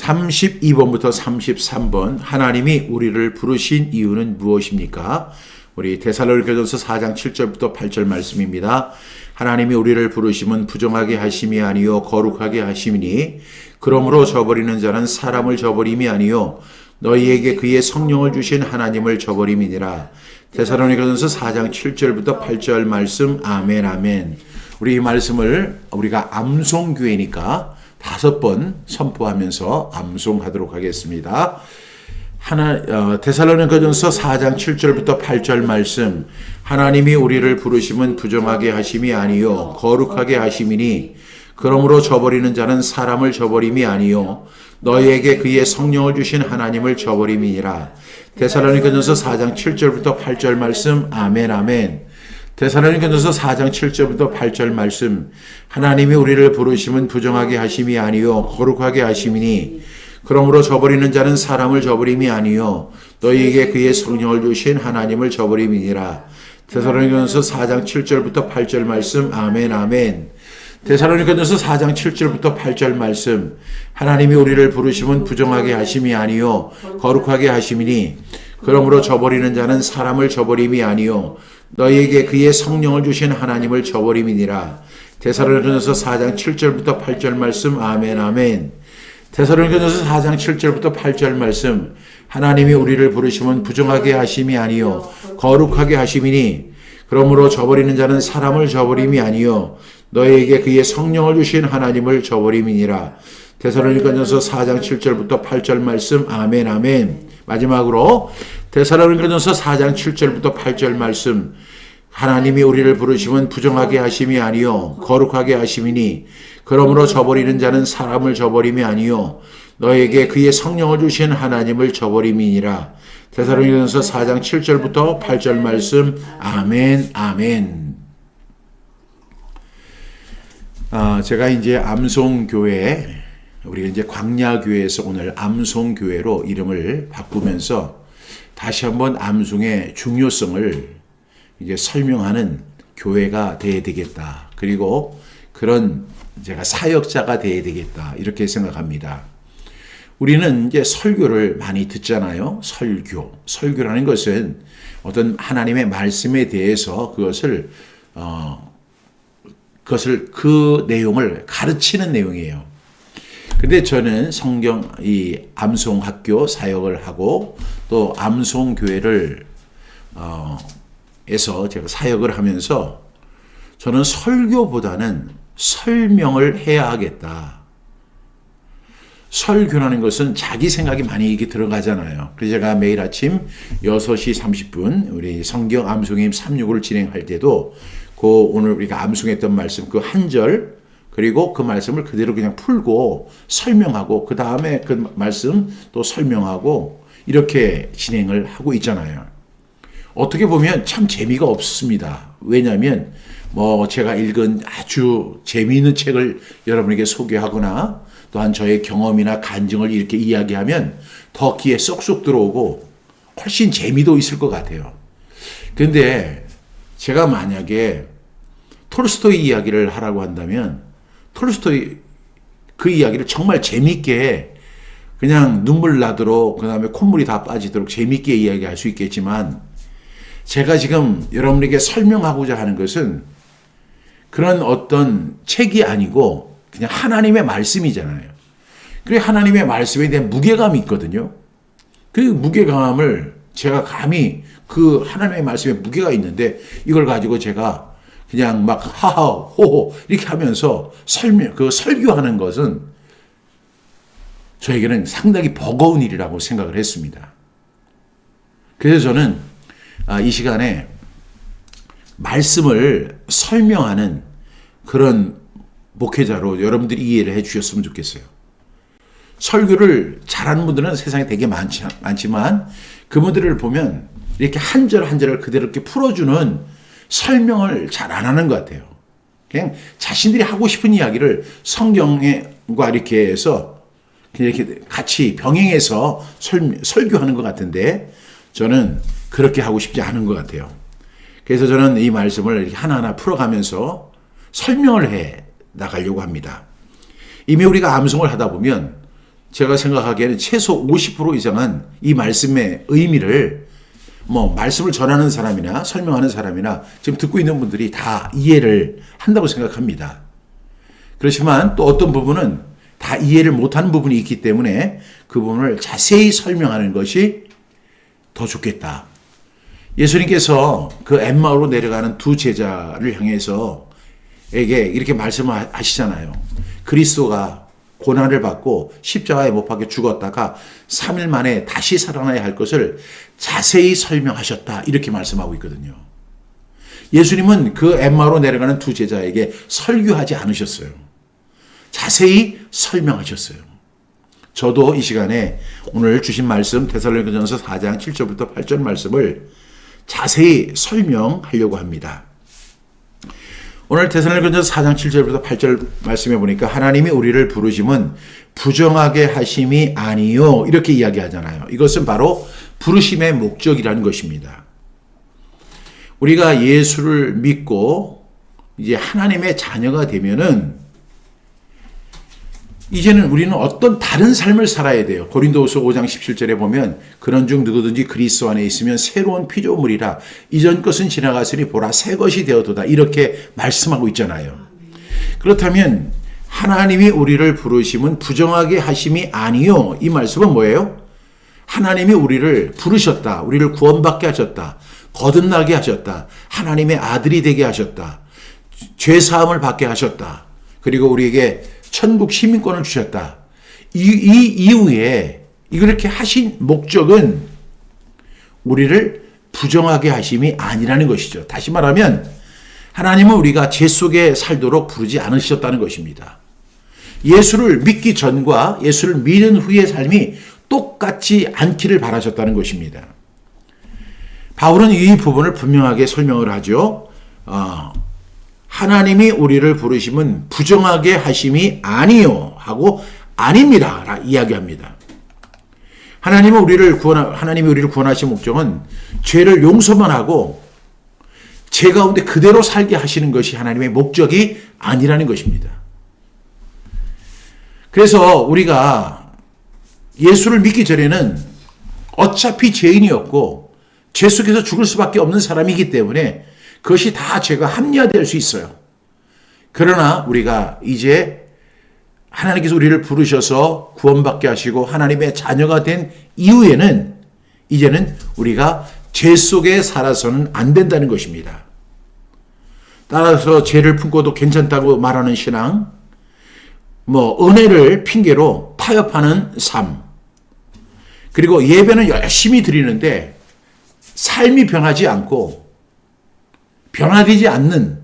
32번부터 33번 하나님이 우리를 부르신 이유는 무엇입니까? 우리 데살로니가전서 4장 7절부터 8절 말씀입니다. 하나님이 우리를 부르심은 부정하게 하심이 아니요 거룩하게 하심이니 그러므로 저버리는 자는 사람을 저버림이 아니요 너희에게 그의 성령을 주신 하나님을 저버림이니라. 데살로니가전서 4장 7절부터 8절 말씀. 아멘 아멘. 우리 이 말씀을 우리가 암송교회니까 5번 선포하면서 암송하도록 하겠습니다. 데살로니가전서 4장 7절부터 8절 말씀. 하나님이 우리를 부르심은 부정하게 하심이 아니요 거룩하게 하심이니 그러므로 저버리는 자는 사람을 저버림이 아니요 너희에게 그의 성령을 주신 하나님을 저버림이니라. 데살로니가전서 4장 7절부터 8절 말씀. 아멘 아멘. 데살로니가전서 4장 7절부터 8절 말씀. 하나님이 우리를 부르심은 부정하게 하심이 아니요 거룩하게 하심이니 그러므로 저버리는 자는 사람을 저버림이 아니요 너희에게 그의 성령을 주신 하나님을 저버림이니라. 데살로니가전서 4장 7절부터 8절 말씀. 아멘 아멘. 데살로니가전서 4장 7절부터 8절 말씀. 하나님이 우리를 부르심은 부정하게 하심이 아니요 거룩하게 하심이니 그러므로 저버리는 자는 사람을 저버림이 아니요 너희에게 그의 성령을 주신 하나님을 저버림이니라. 데살로니가전서 4장 7절부터 8절 말씀. 아멘 아멘. 데살로니가전서 4장 7절부터 8절 말씀. 하나님이 우리를 부르심은 부정하게 하심이 아니요 거룩하게 하심이니 그러므로 저버리는 자는 사람을 저버림이 아니요 너희에게 그의 성령을 주신 하나님을 저버림이니라. 데살로니가전서 4장 7절부터 8절 말씀. 아멘 아멘. 마지막으로 데살로니가전서 4장 7절부터 8절 말씀. 하나님이 우리를 부르심은 부정하게 하심이 아니요 거룩하게 하심이니 그러므로 저버리는 자는 사람을 저버림이 아니요 너에게 그의 성령을 주신 하나님을 저버림이니라. 데살로니가전서 4장 7절부터 8절 말씀. 아멘 아멘. 제가 이제 암송교회, 우리가 이제 광야교회에서 오늘 암송교회로 이름을 바꾸면서 다시 한번 암송의 중요성을 이제 설명하는 교회가 되어야 되겠다. 그리고 그런 제가 사역자가 되어야 되겠다. 이렇게 생각합니다. 우리는 이제 설교를 많이 듣잖아요. 설교라는 것은 어떤 하나님의 말씀에 대해서 그 내용을 가르치는 내용이에요. 근데 저는 이 암송학교 사역을 하고 또 암송교회를 에서 제가 사역을 하면서 저는 설교보다는 설명을 해야 하겠다. 설교라는 것은 자기 생각이 많이 이렇게 들어가잖아요. 그래서 제가 매일 아침 6시 30분 우리 성경 암송임 365를 진행할 때도 오늘 우리가 암송했던 말씀 그 한 절 그리고 그 말씀을 그대로 그냥 풀고 설명하고 그 다음에 그 말씀 또 설명하고 이렇게 진행을 하고 있잖아요. 어떻게 보면 참 재미가 없습니다. 왜냐하면 제가 읽은 아주 재미있는 책을 여러분에게 소개하거나 또한 저의 경험이나 간증을 이렇게 이야기하면 더 귀에 쏙쏙 들어오고 훨씬 재미도 있을 것 같아요. 그런데 제가 만약에 톨스토이 이야기를 하라고 한다면 톨스토이 그 이야기를 정말 재미있게 그냥 눈물 나도록 그다음에 콧물이 다 빠지도록 재미있게 이야기할 수 있겠지만 제가 지금 여러분에게 설명하고자 하는 것은 그런 어떤 책이 아니고 그냥 하나님의 말씀이잖아요. 그리고 하나님의 말씀에 대한 무게감이 있거든요. 그 무게감을 제가 감히 그 하나님의 말씀에 무게가 있는데 이걸 가지고 제가 그냥 막 하하 호호 이렇게 하면서 설교하는 것은 저에게는 상당히 버거운 일이라고 생각을 했습니다. 그래서 저는 이 시간에 말씀을 설명하는 그런 목회자로 여러분들이 이해를 해 주셨으면 좋겠어요. 설교를 잘하는 분들은 세상에 되게 많지만 그분들을 보면 이렇게 한 절 한 절을 그대로 이렇게 풀어주는 설명을 잘 안 하는 것 같아요. 그냥 자신들이 하고 싶은 이야기를 성경과 이렇게 해서 이렇게 같이 병행해서 설교하는 것 같은데 저는 그렇게 하고 싶지 않은 것 같아요. 그래서 저는 이 말씀을 이렇게 하나하나 풀어가면서 설명을 해 나가려고 합니다. 이미 우리가 암송을 하다 보면 제가 생각하기에는 최소 50% 이상은 이 말씀의 의미를 말씀을 전하는 사람이나 설명하는 사람이나 지금 듣고 있는 분들이 다 이해를 한다고 생각합니다. 그렇지만 또 어떤 부분은 다 이해를 못하는 부분이 있기 때문에 그 부분을 자세히 설명하는 것이 더 좋겠다. 예수님께서 그 엠마오로 내려가는 두 제자를 향해서 이렇게 말씀을 하시잖아요. 그리스도가 고난을 받고 십자가에 못 박혀 죽었다가 3일 만에 다시 살아나야 할 것을 자세히 설명하셨다. 이렇게 말씀하고 있거든요. 예수님은 그 엠마오로 내려가는 두 제자에게 설교하지 않으셨어요. 자세히 설명하셨어요. 저도 이 시간에 오늘 주신 말씀 데살로니가전서 4장 7절부터 8절 말씀을 자세히 설명하려고 합니다. 오늘 데살로니가전서 4장 7절부터 8절 말씀해 보니까 하나님이 우리를 부르심은 부정하게 하심이 아니요 이렇게 이야기하잖아요. 이것은 바로 부르심의 목적이라는 것입니다. 우리가 예수를 믿고 이제 하나님의 자녀가 되면은 이제는 우리는 어떤 다른 삶을 살아야 돼요. 고린도후서 5장 17절에 보면 그런즉 누구든지 그리스도 안에 있으면 새로운 피조물이라 이전 것은 지나갔으니 보라 새 것이 되었도다 이렇게 말씀하고 있잖아요. 그렇다면 하나님이 우리를 부르심은 부정하게 하심이 아니요. 이 말씀은 뭐예요? 하나님이 우리를 부르셨다. 우리를 구원받게 하셨다. 거듭나게 하셨다. 하나님의 아들이 되게 하셨다. 죄사함을 받게 하셨다. 그리고 우리에게 천국 시민권을 주셨다. 이 이후에 이렇게 하신 목적은 우리를 부정하게 하심이 아니라는 것이죠. 다시 말하면 하나님은 우리가 죄 속에 살도록 부르지 않으셨다는 것입니다. 예수를 믿기 전과 예수를 믿은 후의 삶이 똑같지 않기를 바라셨다는 것입니다. 바울은 이 부분을 분명하게 설명을 하죠. 하나님이 우리를 부르심은 부정하게 하심이 아니요 하고 아닙니다 라 이야기합니다. 하나님이 우리를 구원하신 목적은 죄를 용서만 하고 죄 가운데 그대로 살게 하시는 것이 하나님의 목적이 아니라는 것입니다. 그래서 우리가 예수를 믿기 전에는 어차피 죄인이었고 죄 속에서 죽을 수밖에 없는 사람이기 때문에 그것이 다 죄가 합리화될 수 있어요. 그러나 우리가 이제 하나님께서 우리를 부르셔서 구원받게 하시고 하나님의 자녀가 된 이후에는 이제는 우리가 죄 속에 살아서는 안 된다는 것입니다. 따라서 죄를 품고도 괜찮다고 말하는 신앙, 은혜를 핑계로 타협하는 삶, 그리고 예배는 열심히 드리는데 삶이 변하지 않고 변화되지 않는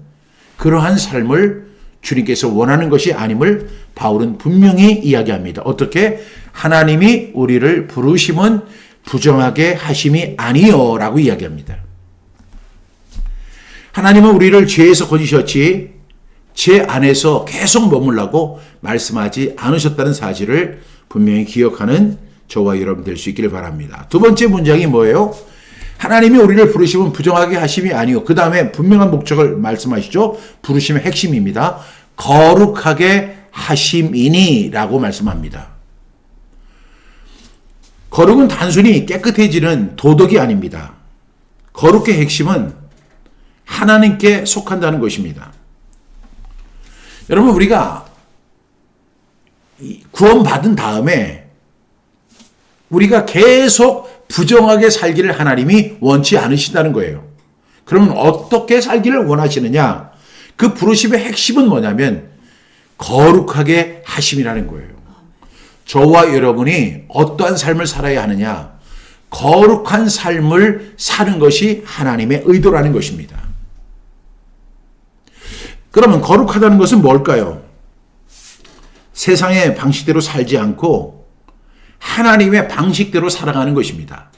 그러한 삶을 주님께서 원하는 것이 아님을 바울은 분명히 이야기합니다. 어떻게? 하나님이 우리를 부르심은 부정하게 하심이 아니요 라고 이야기합니다. 하나님은 우리를 죄에서 건지셨지 죄 안에서 계속 머물라고 말씀하지 않으셨다는 사실을 분명히 기억하는 저와 여러분 될 수 있기를 바랍니다. 두 번째 문장이 뭐예요? 하나님이 우리를 부르시면 부정하게 하심이 아니요. 그 다음에 분명한 목적을 말씀하시죠. 부르심의 핵심입니다. 거룩하게 하심이니 라고 말씀합니다. 거룩은 단순히 깨끗해지는 도덕이 아닙니다. 거룩의 핵심은 하나님께 속한다는 것입니다. 여러분 우리가 구원받은 다음에 우리가 계속 부정하게 살기를 하나님이 원치 않으신다는 거예요. 그러면 어떻게 살기를 원하시느냐? 그 부르심의 핵심은 뭐냐면 거룩하게 하심이라는 거예요. 저와 여러분이 어떠한 삶을 살아야 하느냐? 거룩한 삶을 사는 것이 하나님의 의도라는 것입니다. 그러면 거룩하다는 것은 뭘까요? 세상의 방식대로 살지 않고 하나님의 방식대로 살아가는 것입니다.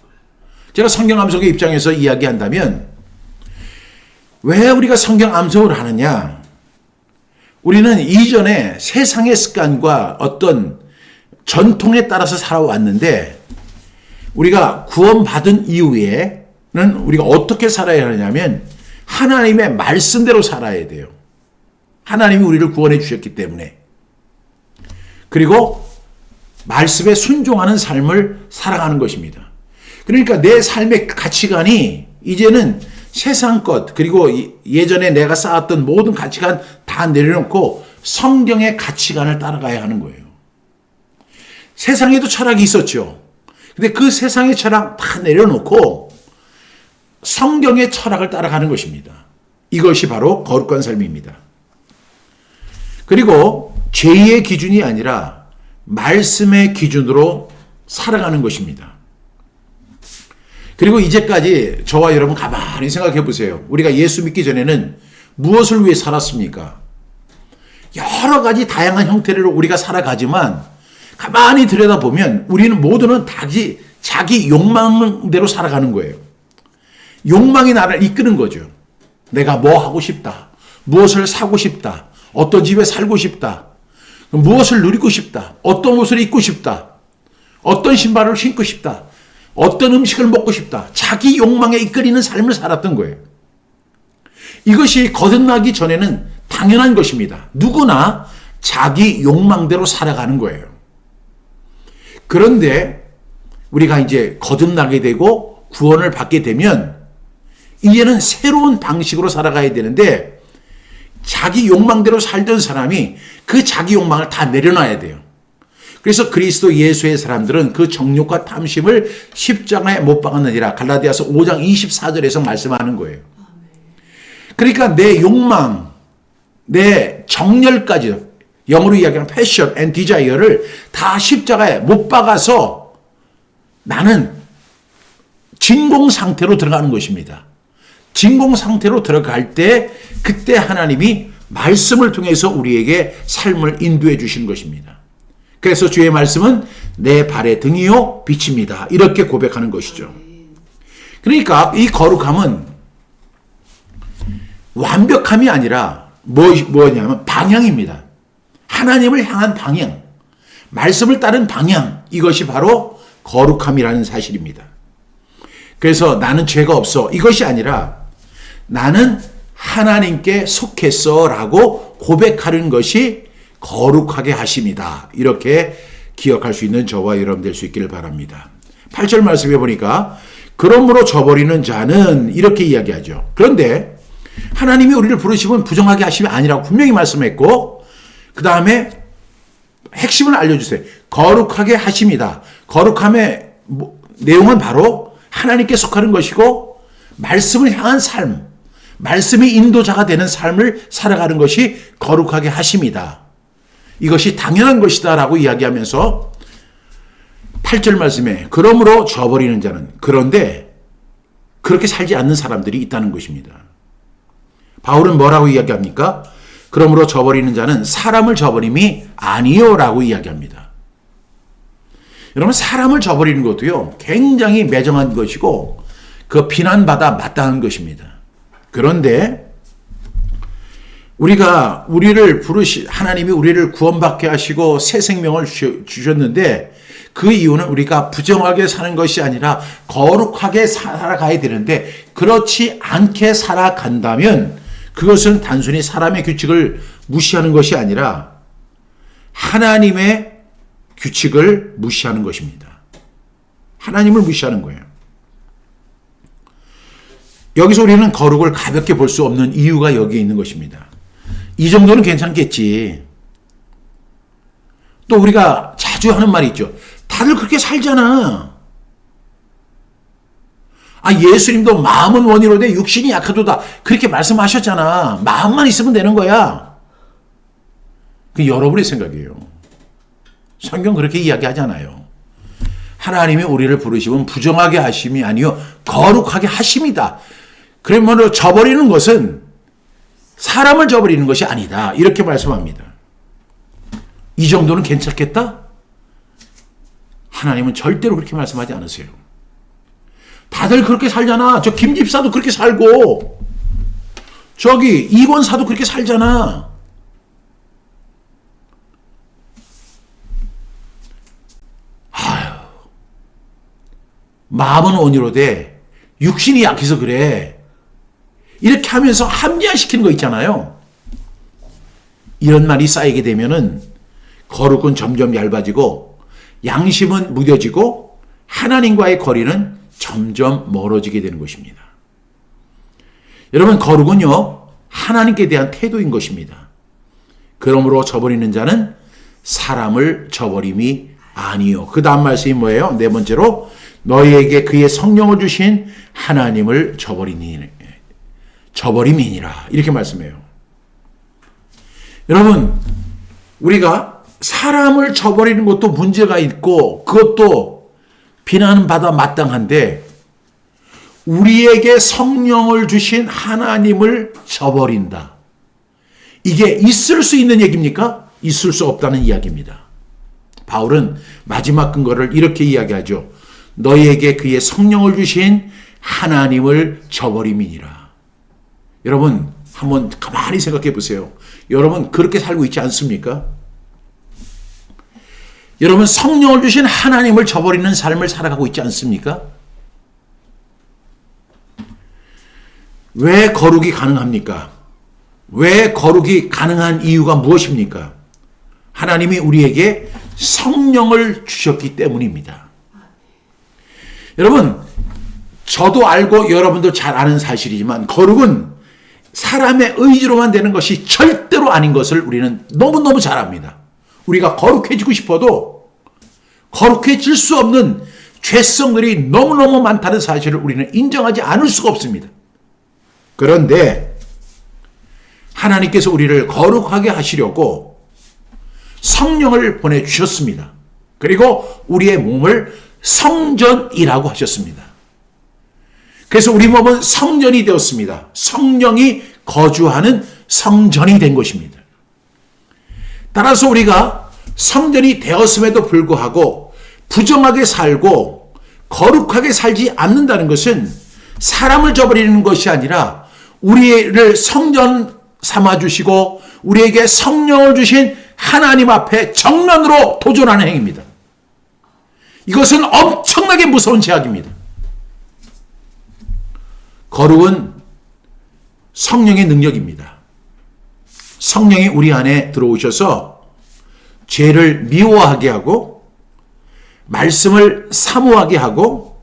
제가 성경 암송의 입장에서 이야기한다면 왜 우리가 성경 암송을 하느냐? 우리는 이전에 세상의 습관과 어떤 전통에 따라서 살아왔는데 우리가 구원받은 이후에는 우리가 어떻게 살아야 하냐면 하나님의 말씀대로 살아야 돼요. 하나님이 우리를 구원해 주셨기 때문에. 그리고 말씀에 순종하는 삶을 살아가는 것입니다. 그러니까 내 삶의 가치관이 이제는 세상 것, 그리고 예전에 내가 쌓았던 모든 가치관 다 내려놓고 성경의 가치관을 따라가야 하는 거예요. 세상에도 철학이 있었죠. 근데 그 세상의 철학 다 내려놓고 성경의 철학을 따라가는 것입니다. 이것이 바로 거룩한 삶입니다. 그리고 죄의 기준이 아니라 말씀의 기준으로 살아가는 것입니다. 그리고 이제까지 저와 여러분 가만히 생각해 보세요. 우리가 예수 믿기 전에는 무엇을 위해 살았습니까? 여러 가지 다양한 형태로 우리가 살아가지만 가만히 들여다보면 우리는 모두는 자기 욕망대로 살아가는 거예요. 욕망이 나를 이끄는 거죠. 내가 뭐 하고 싶다. 무엇을 사고 싶다. 어떤 집에 살고 싶다. 무엇을 누리고 싶다. 어떤 옷을 입고 싶다. 어떤 신발을 신고 싶다. 어떤 음식을 먹고 싶다. 자기 욕망에 이끌리는 삶을 살았던 거예요. 이것이 거듭나기 전에는 당연한 것입니다. 누구나 자기 욕망대로 살아가는 거예요. 그런데 우리가 이제 거듭나게 되고 구원을 받게 되면 이제는 새로운 방식으로 살아가야 되는데 자기 욕망대로 살던 사람이 그 자기 욕망을 다 내려놔야 돼요. 그래서 그리스도 예수의 사람들은 그 정욕과 탐심을 십자가에 못 박았느니라 갈라디아서 5장 24절에서 말씀하는 거예요. 그러니까 내 욕망, 내 정열까지 영어로 이야기하는 passion and desire를 다 십자가에 못 박아서 나는 진공 상태로 들어가는 것입니다. 진공 상태로 들어갈 때 그때 하나님이 말씀을 통해서 우리에게 삶을 인도해 주신 것입니다. 그래서 주의 말씀은 내 발의 등이요 빛입니다. 이렇게 고백하는 것이죠. 그러니까 이 거룩함은 완벽함이 아니라 뭐냐면 방향입니다. 하나님을 향한 방향, 말씀을 따른 방향, 이것이 바로 거룩함이라는 사실입니다. 그래서 나는 죄가 없어 이것이 아니라 나는 하나님께 속했어 라고 고백하는 것이 거룩하게 하심이다. 이렇게 기억할 수 있는 저와 여러분 될 수 있기를 바랍니다. 8절 말씀해 보니까 그러므로 저버리는 자는 이렇게 이야기하죠. 그런데 하나님이 우리를 부르시면 부정하게 하심이 아니라고 분명히 말씀했고 그 다음에 핵심을 알려주세요. 거룩하게 하심이다. 거룩함의 내용은 바로 하나님께 속하는 것이고 말씀을 향한 삶, 말씀이 인도자가 되는 삶을 살아가는 것이 거룩하게 하심이다. 이것이 당연한 것이다 라고 이야기하면서 8절 말씀에 그러므로 저버리는 자는 그런데 그렇게 살지 않는 사람들이 있다는 것입니다. 바울은 뭐라고 이야기합니까? 그러므로 저버리는 자는 사람을 저버림이 아니요 라고 이야기합니다. 여러분 사람을 저버리는 것도요 굉장히 매정한 것이고 그 비난받아 마땅한 것입니다. 그런데 하나님이 우리를 구원받게 하시고 새 생명을 주셨는데 그 이유는 우리가 부정하게 사는 것이 아니라 거룩하게 살아가야 되는데 그렇지 않게 살아간다면 그것은 단순히 사람의 규칙을 무시하는 것이 아니라 하나님의 규칙을 무시하는 것입니다. 하나님을 무시하는 거예요. 여기서 우리는 거룩을 가볍게 볼 수 없는 이유가 여기에 있는 것입니다. 이 정도는 괜찮겠지. 또 우리가 자주 하는 말이 있죠. 다들 그렇게 살잖아. 예수님도 마음은 원이로되 육신이 약하도다. 그렇게 말씀하셨잖아. 마음만 있으면 되는 거야. 그게 여러분의 생각이에요. 성경 그렇게 이야기하잖아요. 하나님이 우리를 부르시면 부정하게 하심이 아니요 거룩하게 하심이다. 그러므로 저버리는 것은 사람을 저버리는 것이 아니다. 이렇게 말씀합니다. 이 정도는 괜찮겠다? 하나님은 절대로 그렇게 말씀하지 않으세요. 다들 그렇게 살잖아. 저 김 집사도 그렇게 살고 저기 이 권사도 그렇게 살잖아. 마음은 온유로되 육신이 약해서 그래. 이렇게 하면서 합리화시키는 거 있잖아요. 이런 말이 쌓이게 되면은 거룩은 점점 얇아지고 양심은 무뎌지고 하나님과의 거리는 점점 멀어지게 되는 것입니다. 여러분, 거룩은요, 하나님께 대한 태도인 것입니다. 그러므로 저버리는 자는 사람을 저버림이 아니요. 그 다음 말씀이 뭐예요? 네 번째로, 너희에게 그의 성령을 주신 하나님을 저버림이니라. 이렇게 말씀해요. 여러분, 우리가 사람을 저버리는 것도 문제가 있고 그것도 비난받아 마땅한데, 우리에게 성령을 주신 하나님을 저버린다. 이게 있을 수 있는 얘기입니까? 있을 수 없다는 이야기입니다. 바울은 마지막 근거를 이렇게 이야기하죠. 너희에게 그의 성령을 주신 하나님을 저버림이니라. 여러분, 한번 가만히 생각해 보세요. 여러분, 그렇게 살고 있지 않습니까? 여러분, 성령을 주신 하나님을 저버리는 삶을 살아가고 있지 않습니까? 왜 거룩이 가능합니까? 왜 거룩이 가능한 이유가 무엇입니까? 하나님이 우리에게 성령을 주셨기 때문입니다. 여러분, 저도 알고 여러분도 잘 아는 사실이지만 거룩은 사람의 의지로만 되는 것이 절대로 아닌 것을 우리는 너무너무 잘 압니다. 우리가 거룩해지고 싶어도 거룩해질 수 없는 죄성들이 너무너무 많다는 사실을 우리는 인정하지 않을 수가 없습니다. 그런데 하나님께서 우리를 거룩하게 하시려고 성령을 보내주셨습니다. 그리고 우리의 몸을 성전이라고 하셨습니다. 그래서 우리 몸은 성전이 되었습니다. 성령이 거주하는 성전이 된 것입니다. 따라서 우리가 성전이 되었음에도 불구하고 부정하게 살고 거룩하게 살지 않는다는 것은 사람을 저버리는 것이 아니라 우리를 성전 삼아주시고 우리에게 성령을 주신 하나님 앞에 정면으로 도전하는 행위입니다. 이것은 엄청나게 무서운 죄악입니다. 거룩은 성령의 능력입니다. 성령이 우리 안에 들어오셔서 죄를 미워하게 하고 말씀을 사모하게 하고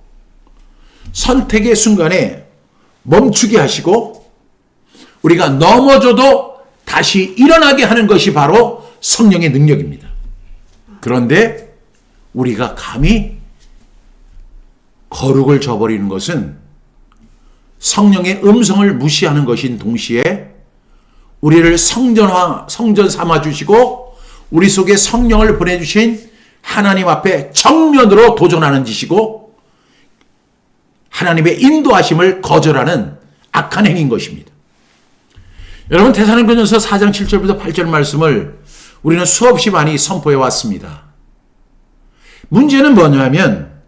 선택의 순간에 멈추게 하시고 우리가 넘어져도 다시 일어나게 하는 것이 바로 성령의 능력입니다. 그런데 우리가 감히 거룩을 저버리는 것은 성령의 음성을 무시하는 것인 동시에 우리를 성전 삼아주시고 우리 속에 성령을 보내주신 하나님 앞에 정면으로 도전하는 짓이고 하나님의 인도하심을 거절하는 악한 행위인 것입니다. 여러분, 데살로니가전서 4장 7절부터 8절 말씀을 우리는 수없이 많이 선포해 왔습니다. 문제는 뭐냐면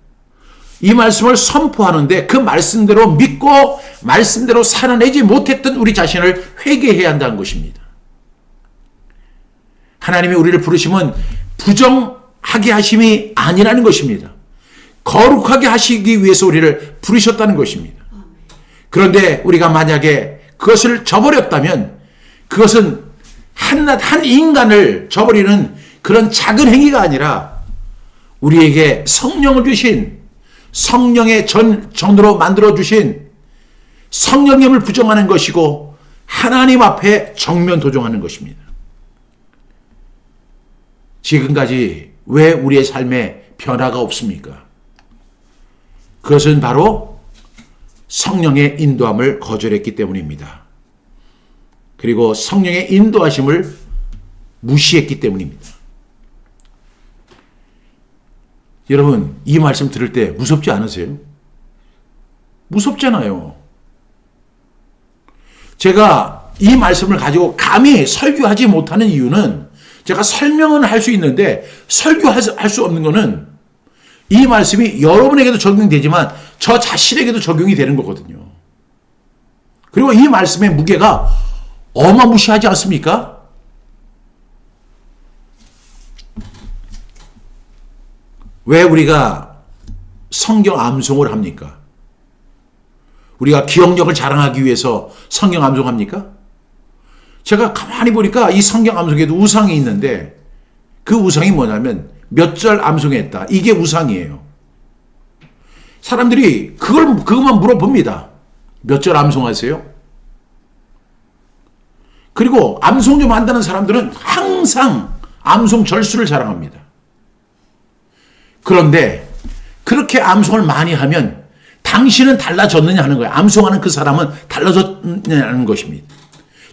이 말씀을 선포하는데 그 말씀대로 믿고 말씀대로 살아내지 못했던 우리 자신을 회개해야 한다는 것입니다. 하나님이 우리를 부르심은 부정하게 하심이 아니라는 것입니다. 거룩하게 하시기 위해서 우리를 부르셨다는 것입니다. 그런데 우리가 만약에 그것을 저버렸다면 그것은 한 인간을 저버리는 그런 작은 행위가 아니라 우리에게 성령을 주신 성령의 전으로 만들어주신 성령님을 부정하는 것이고 하나님 앞에 정면 도전하는 것입니다. 지금까지 왜 우리의 삶에 변화가 없습니까? 그것은 바로 성령의 인도함을 거절했기 때문입니다. 그리고 성령의 인도하심을 무시했기 때문입니다. 여러분, 이 말씀 들을 때 무섭지 않으세요? 무섭잖아요. 제가 이 말씀을 가지고 감히 설교하지 못하는 이유는 제가 설명은 할 수 있는데 설교할 수 없는 것은 이 말씀이 여러분에게도 적용되지만 저 자신에게도 적용이 되는 거거든요. 그리고 이 말씀의 무게가 어마무시하지 않습니까? 왜 우리가 성경 암송을 합니까? 우리가 기억력을 자랑하기 위해서 성경 암송합니까? 제가 가만히 보니까 이 성경 암송에도 우상이 있는데 그 우상이 뭐냐면 몇 절 암송했다. 이게 우상이에요. 사람들이 그것만 물어봅니다. 몇 절 암송하세요? 그리고 암송 좀 한다는 사람들은 항상 암송 절수를 자랑합니다. 그런데 그렇게 암송을 많이 하면 당신은 달라졌느냐 하는 거예요. 암송하는 그 사람은 달라졌느냐 하는 것입니다.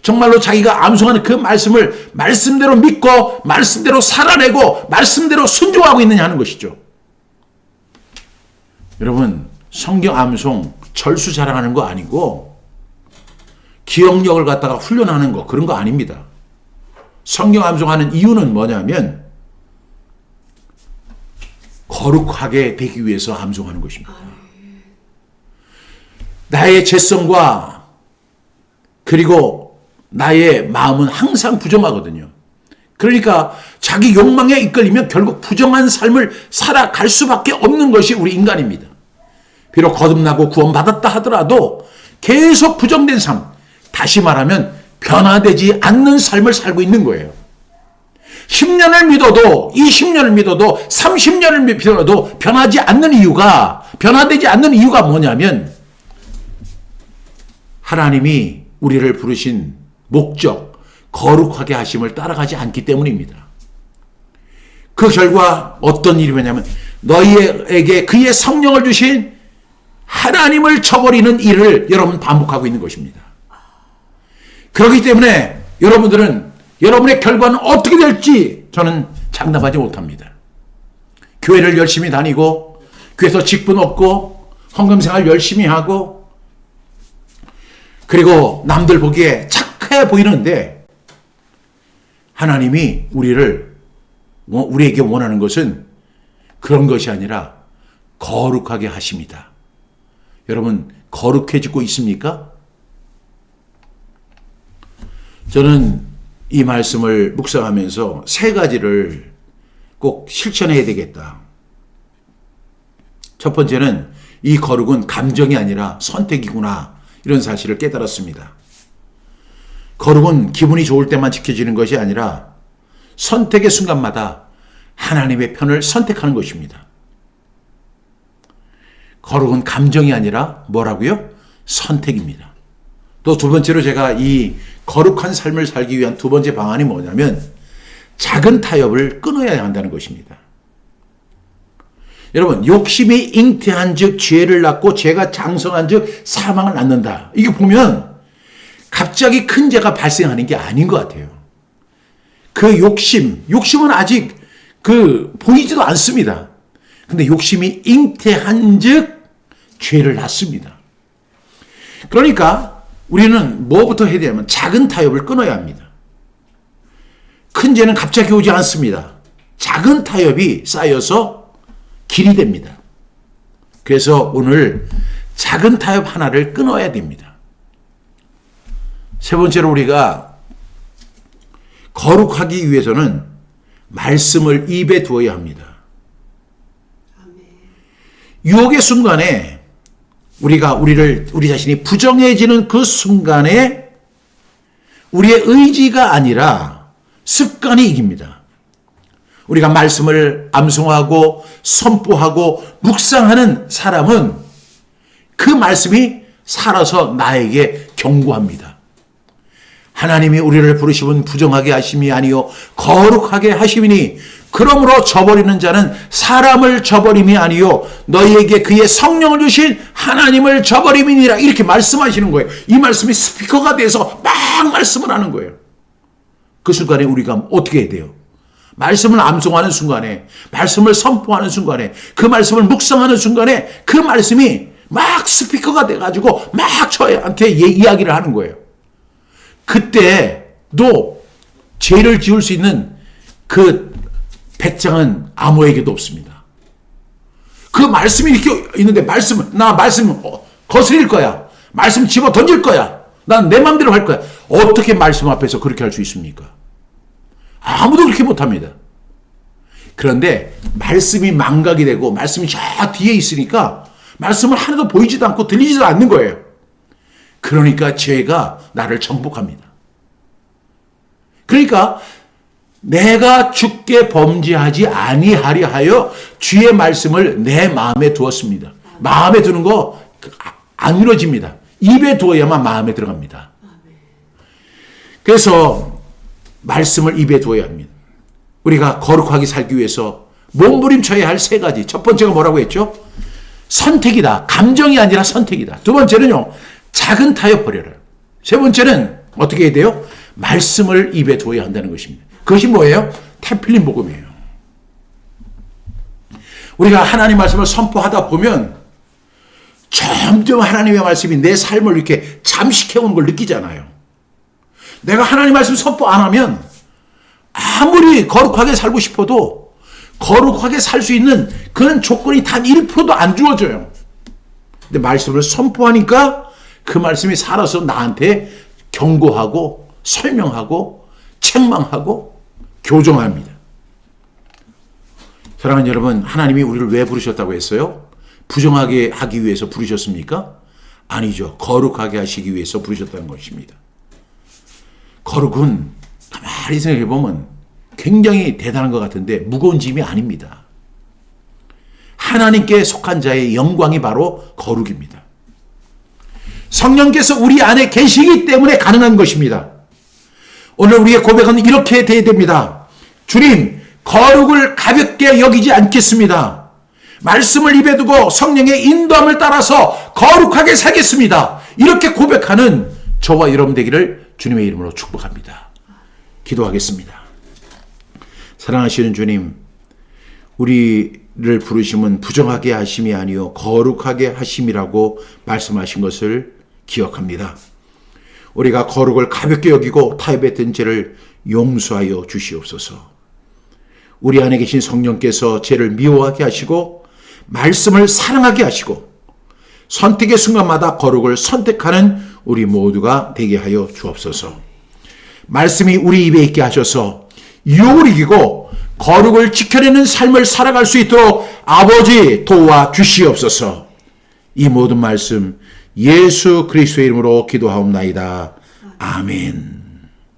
정말로 자기가 암송하는 그 말씀을 말씀대로 믿고 말씀대로 살아내고 말씀대로 순종하고 있느냐 하는 것이죠. 여러분, 성경 암송 절수 자랑하는 거 아니고 기억력을 갖다가 훈련하는 거, 그런 거 아닙니다. 성경 암송하는 이유는 뭐냐면 거룩하게 되기 위해서 암송하는 것입니다. 나의 죄성과 그리고 나의 마음은 항상 부정하거든요. 그러니까 자기 욕망에 이끌리면 결국 부정한 삶을 살아갈 수밖에 없는 것이 우리 인간입니다. 비록 거듭나고 구원받았다 하더라도 계속 부정된 삶, 다시 말하면 변화되지 않는 삶을 살고 있는 거예요. 10년을 믿어도 20년을 믿어도 30년을 믿어도 변하지 않는 이유가, 변화되지 않는 이유가 뭐냐면 하나님이 우리를 부르신 목적, 거룩하게 하심을 따라가지 않기 때문입니다. 그 결과 어떤 일이 되냐면 너희에게 그의 성령을 주신 하나님을 저버리는 일을 여러분 반복하고 있는 것입니다. 그렇기 때문에 여러분들은 여러분의 결과는 어떻게 될지 저는 장담하지 못합니다. 교회를 열심히 다니고 교회에서 직분 얻고 헌금생활 열심히 하고 그리고 남들 보기에 착해 보이는데 하나님이 우리에게 원하는 것은 그런 것이 아니라 거룩하게 하십니다. 여러분, 거룩해지고 있습니까? 저는 이 말씀을 묵상하면서 세 가지를 꼭 실천해야 되겠다. 첫 번째는 이 거룩은 감정이 아니라 선택이구나, 이런 사실을 깨달았습니다. 거룩은 기분이 좋을 때만 지켜지는 것이 아니라 선택의 순간마다 하나님의 편을 선택하는 것입니다. 거룩은 감정이 아니라 뭐라고요? 선택입니다. 또 두 번째로 제가 이 거룩한 삶을 살기 위한 두 번째 방안이 뭐냐면 작은 타협을 끊어야 한다는 것입니다. 여러분, 욕심이 잉태한 즉 죄를 낳고 죄가 장성한 즉 사망을 낳는다. 이게 보면 갑자기 큰 죄가 발생하는 게 아닌 것 같아요. 그 욕심은 아직 보이지도 않습니다. 근데 욕심이 잉태한 즉 죄를 낳습니다. 그러니까 우리는 뭐부터 해야 되냐면 작은 타협을 끊어야 합니다. 큰 죄는 갑자기 오지 않습니다. 작은 타협이 쌓여서 길이 됩니다. 그래서 오늘 작은 타협 하나를 끊어야 됩니다. 세 번째로 우리가 거룩하기 위해서는 말씀을 입에 두어야 합니다. 유혹의 순간에 우리 자신이 부정해지는 그 순간에 우리의 의지가 아니라 습관이 이깁니다. 우리가 말씀을 암송하고 선포하고 묵상하는 사람은 그 말씀이 살아서 나에게 경고합니다. 하나님이 우리를 부르시면 부정하게 하심이 아니요 거룩하게 하심이니 그러므로 저버리는 자는 사람을 저버림이 아니요 너희에게 그의 성령을 주신 하나님을 저버림이니라, 이렇게 말씀하시는 거예요. 이 말씀이 스피커가 돼서 막 말씀을 하는 거예요. 그 순간에 우리가 어떻게 해야 돼요? 말씀을 암송하는 순간에, 말씀을 선포하는 순간에, 그 말씀을 묵상하는 순간에 그 말씀이 막 스피커가 돼가지고 막 저한테 이야기를 하는 거예요. 그때도 죄를 지을 수 있는 그 배짱은 아무에게도 없습니다. 그 말씀이 이렇게 있는데 나 말씀 거스릴 거야. 말씀 집어 던질 거야. 난 내 마음대로 할 거야. 어떻게 말씀 앞에서 그렇게 할 수 있습니까? 아무도 그렇게 못합니다. 그런데 말씀이 망각이 되고 말씀이 저 뒤에 있으니까 말씀을 하나도 보이지도 않고 들리지도 않는 거예요. 그러니까 죄가 나를 정복합니다. 그러니까 내가 주께 범죄하지 아니하리 하여 주의 말씀을 내 마음에 두었습니다. 마음에 두는 거 안 이루어집니다. 입에 두어야만 마음에 들어갑니다. 그래서 말씀을 입에 두어야 합니다. 우리가 거룩하게 살기 위해서 몸부림쳐야 할 세 가지. 첫 번째가 뭐라고 했죠? 선택이다. 감정이 아니라 선택이다. 두 번째는요, 작은 타협 버려라. 세 번째는 어떻게 해야 돼요? 말씀을 입에 두어야 한다는 것입니다. 그것이 뭐예요? 태필린 복음이에요. 우리가 하나님 말씀을 선포하다 보면 점점 하나님의 말씀이 내 삶을 이렇게 잠식해오는 걸 느끼잖아요. 내가 하나님 말씀 선포 안 하면 아무리 거룩하게 살고 싶어도 거룩하게 살 수 있는 그런 조건이 단 1%도 안 주어져요. 근데 말씀을 선포하니까 그 말씀이 살아서 나한테 경고하고 설명하고 책망하고 교정합니다. 사랑하는 여러분, 하나님이 우리를 왜 부르셨다고 했어요? 부정하게 하기 위해서 부르셨습니까? 아니죠. 거룩하게 하시기 위해서 부르셨다는 것입니다. 거룩은 가만히 생각해 보면 굉장히 대단한 것 같은데 무거운 짐이 아닙니다. 하나님께 속한 자의 영광이 바로 거룩입니다. 성령께서 우리 안에 계시기 때문에 가능한 것입니다. 오늘 우리의 고백은 이렇게 돼야 됩니다. 주님, 거룩을 가볍게 여기지 않겠습니다. 말씀을 입에 두고 성령의 인도함을 따라서 거룩하게 살겠습니다. 이렇게 고백하는 저와 여러분 되기를 주님의 이름으로 축복합니다. 기도하겠습니다. 사랑하시는 주님, 우리를 부르심은 부정하게 하심이 아니요 거룩하게 하심이라고 말씀하신 것을 기억합니다. 우리가 거룩을 가볍게 여기고 타협했던 죄를 용서하여 주시옵소서. 우리 안에 계신 성령께서 죄를 미워하게 하시고 말씀을 사랑하게 하시고 선택의 순간마다 거룩을 선택하는 우리 모두가 되게 하여 주옵소서. 말씀이 우리 입에 있게 하셔서 유혹을 이기고 거룩을 지켜내는 삶을 살아갈 수 있도록 아버지 도와 주시옵소서. 이 모든 말씀 예수 그리스도의 이름으로 기도하옵나이다. 아멘.